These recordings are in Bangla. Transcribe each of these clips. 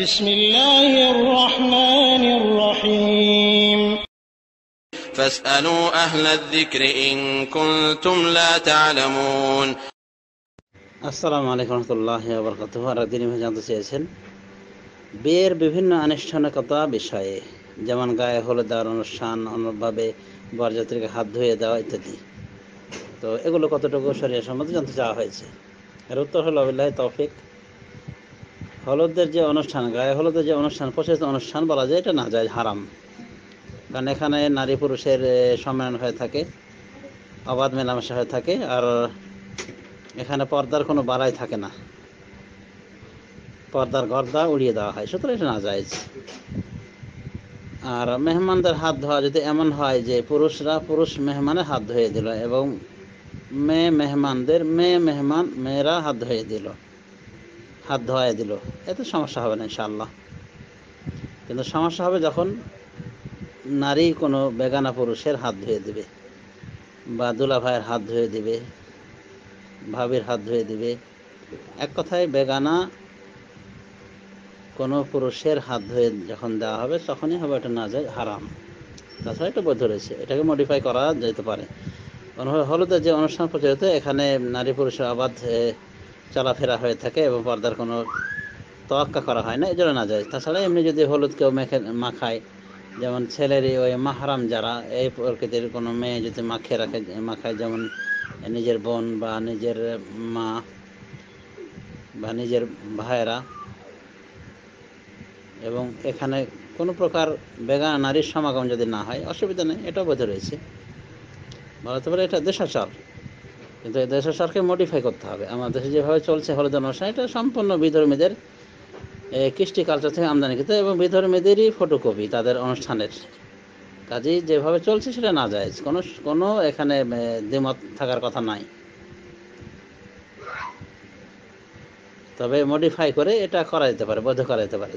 بسم الله الرحمن الرحيم فاسألوا أهل الذكر إن كنتم لا تعلمون আসসালামু আলাইকুম রহমতুল্লাহি ওয়া বারাকাতুহু। আর দিনই ভাই জানতে চেয়েছেন বিয়ের বিভিন্ন আনুষ্ঠানিকতা বিষয়ে, যেমন গায়ে হলুদ দেওয়ার অনুষ্ঠান, অন্যভাবে বরযাত্রীকে হাত ধুয়ে দেওয়া ইত্যাদি। তো এগুলো কতটুকু শরীয়ত সম্মত জানতে চাওয়া হয়েছে। এর উত্তর হলো বিল্লাহি তৌফিক। হলুদের যে অনুষ্ঠান, গায়ে হলুদের যে অনুষ্ঠান, প্রচলিত অনুষ্ঠান বলা যায়, এটা না যায়, হারাম। কারণ এখানে নারী পুরুষের সম্মেলন হয়ে থাকে, অবাধ মেলামেশা হয়ে থাকে, আর এখানে পর্দার কোনো বাড়াই থাকে না, পর্দার গর্দা উড়িয়ে দেওয়া হয়, সুতরাং এটা না যায়। আর মেহমানদের হাত ধোয়া যদি এমন হয় যে পুরুষরা পুরুষ মেহমানের হাত ধুয়ে দিল এবং মেয়েরা হাত ধুয়ে দিল, হাত ধোয়াই দিল, এতে সমস্যা হবে না ইনশাআল্লাহ। কিন্তু সমস্যা হবে যখন নারী কোনো বেগানা পুরুষের হাত ধুয়ে দিবে, বা দুলা ভাইয়ের হাত ধুয়ে দিবে, ভাবির হাত ধুয়ে দিবে। এক কথায় বেগানা কোনো পুরুষের হাত ধুয়ে যখন দেওয়া হবে তখনই হবে এটা না যায়, হারাম। তাছাড়া এটা বৈধ রয়েছে, এটাকে মডিফাই করা যেতে পারে। হলুদের যে অনুষ্ঠান প্রচলিত, এখানে নারী পুরুষের অবাধ চলাফেরা হয়ে থাকে এবং পর্দার কোনো তোয়াক্কা করা হয় না, এই জন্য না যায়। তাছাড়া এমনি যদি হলুদ কেউ মাখায়, যেমন ছেলেরই ওই মাহরাম যারা, এই প্রকৃতির কোনো মেয়ে যদি মাখায়, যেমন নিজের বোন বা নিজের মা বা নিজের ভাইয়েরা, এবং এখানে কোনো প্রকার বেগানা নারীর সমাগম যদি না হয়, অসুবিধা নেই, এটাও বোধ রয়েছে। বলতে পারে এটা দেশাচার, কিন্তু এই দেশাচারকে মডিফাই করতে হবে। আমাদের দেশে যেভাবে চলছে হলুদ অনুষ্ঠান, এটা সম্পূর্ণ বিধর্মীদের কৃষ্টি কালচার থেকে আমদানিকৃত এবং বিধর্মীদেরই ফটোকপি তাদের অনুষ্ঠানের। কাজেই যেভাবে চলছে সেটা না যায়, কোনো এখানে দ্বিমত থাকার কথা নাই। তবে মডিফাই করে এটা করা যেতে পারে, বৈধ করা যেতে পারে,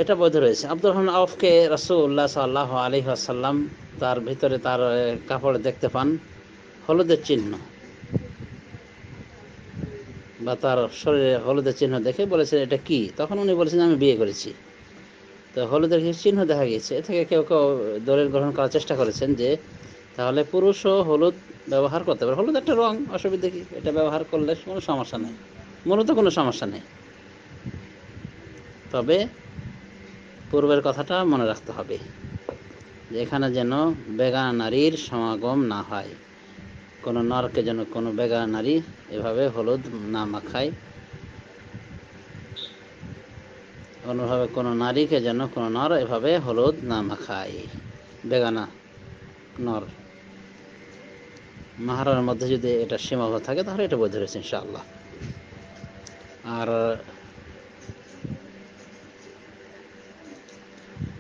এটা বৈধ রয়েছে। আব্দুর রহমান আউফকে রাসূলুল্লাহ সাল্লাল্লাহু আলাইহি ওয়াসাল্লাম তার ভিতরে তার কাপড়ে দেখতে পান হলুদের চিহ্ন, বা তার শরীরে হলুদের চিহ্ন দেখে বলেছেন এটা কি। তখন উনি বলেছেন আমি বিয়ে করেছি। তো হলুদের কিছু চিহ্ন দেখা গেছে, এ থেকে কেউ কেউ দলিল গ্রহণ করার চেষ্টা করেছেন যে তাহলে পুরুষও হলুদ ব্যবহার করতে পারে। হলুদ একটা রং, অসুবিধা কি, এটা ব্যবহার করলে কোনো সমস্যা নেই, মূলত কোনো সমস্যা নেই। তবে পূর্বের কথাটা মনে রাখতে হবে যে এখানে যেন বেগানা নারীর সমাগম না হয়, কোনো নরকে যেন কোনো বেগানা নারী এভাবে হলুদ না মাখায়, অন্যভাবে কোনো নারীকে যেন কোনো নর এভাবে হলুদ না মাখায়। বেগানা নর মাহরামের মধ্যে যদি এটা সীমাবদ্ধ থাকে তাহলে এটা বৈধ রয়েছে ইনশাআল্লাহ। আর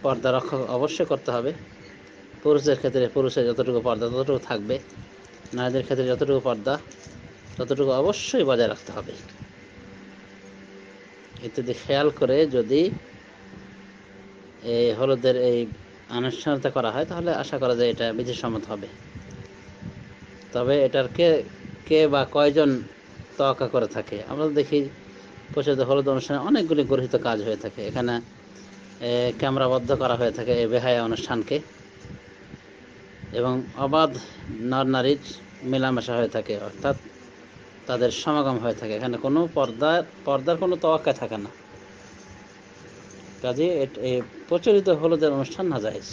পর্দা রক্ষা অবশ্যই করতে হবে। পুরুষদের ক্ষেত্রে পুরুষের যতটুকু পর্দা ততটুকু থাকবে, নারীদের ক্ষেত্রে যতটুকু পর্দা ততটুকু অবশ্যই বজায় রাখতে হবে। ইত্যাদি খেয়াল করে যদি এই হলুদের এই আনুষ্ঠানিকতা করা হয় তাহলে আশা করা যায় এটা বিধিসম্মত হবে। তবে এটার কে বা কয়জন তোয়াক্কা করে থাকে, আমরা দেখি প্রচলিত হলুদ অনুষ্ঠানে অনেকগুলি গর্হিত কাজ হয়ে থাকে। এখানে ক্যামেরাবদ্ধ করা হয়ে থাকে এই বেহায়া অনুষ্ঠানকে, এবং অবাধ নর নারীর মেলামেশা হয়ে থাকে, অর্থাৎ তাদের সমাগম হয়ে থাকে। এখানে কোনো পর্দার কোনো তোয়াক্কা থাকে না। কাজে প্রচলিত হলুদের অনুষ্ঠান নাজায়েজ।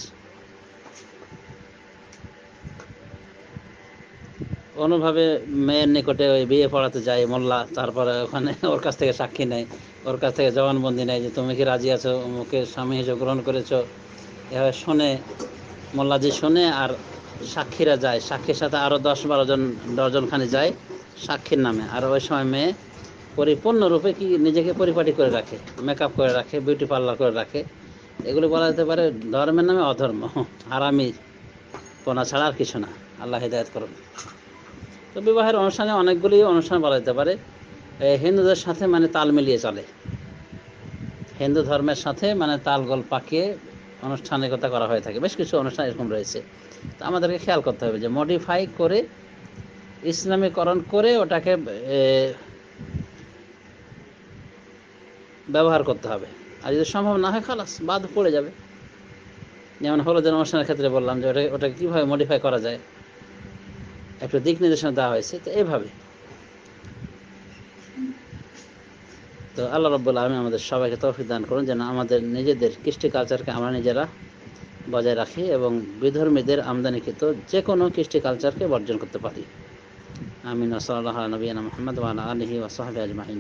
কোনোভাবে মেয়ের নিকটে ওই বিয়ে পড়াতে যায় মোল্লা, তারপরে ওখানে ওর কাছ থেকে সাক্ষী নেয়, ওর কাছ থেকে জবানবন্দি নেয় যে তুমি কি রাজি আছো, মুখে স্বামী হিসেবে গ্রহণ করেছো, এভাবে শোনে, মোল্লাজি শোনে, আর সাক্ষীরা যায়, সাক্ষীর সাথে আরও 10-12 জন, ডজনখানি যায় সাক্ষীর নামে। আর ওই সময় মেয়ে পরিপূর্ণরূপে কি নিজেকে পরিপাটি করে রাখে, মেকআপ করে রাখে, বিউটি পার্লার করে রাখে। এগুলো বলা যেতে পারে ধর্মের নামে অধর্ম, হারামি পোনা ছাড়া আর কিছু না। আল্লাহ হিদায়াত করুন। তো বিবাহের অনুষ্ঠানে অনেকগুলি অনুষ্ঠান বলা যেতে পারে হিন্দুদের সাথে মানে তাল মিলিয়ে চলে, হিন্দু ধর্মের সাথে মানে তালগোল পাকিয়ে আনুষ্ঠানিকতা করা হয়ে থাকে। বেশ কিছু অনুষ্ঠান এরকম রয়েছে। তো আমাদেরকে খেয়াল করতে হবে যে মডিফাই করে, ইসলামীকরণ করে ওটাকে ব্যবহার করতে হবে। আর যদি সম্ভব না হয় খালাস, বাদ পড়ে যাবে। যেমন হলুদের অনুষ্ঠানের ক্ষেত্রে বললাম যে ওটাকে কীভাবে মডিফাই করা যায়, একটু দিক নির্দেশনা দেওয়া হয়েছে, তো এইভাবে। তো আল্লাহ রাব্বুল আলামিন আমাদের সবাইকে তৌফিক দান করুন যেন আমাদের নিজেদের কৃষ্টি কালচারকে আমরা নিজেরা বজায় রাখি এবং বিধর্মীদের আমদানিকৃত যে কোনো কৃষ্টি কালচারকে বর্জন করতে পারি। আমিন। ওয়া সাল্লাল্লাহু আলা নবিয়িনা মুহাম্মদ ওয়া আলা আলিহি ওয়া সাহবিহি আজমাইন।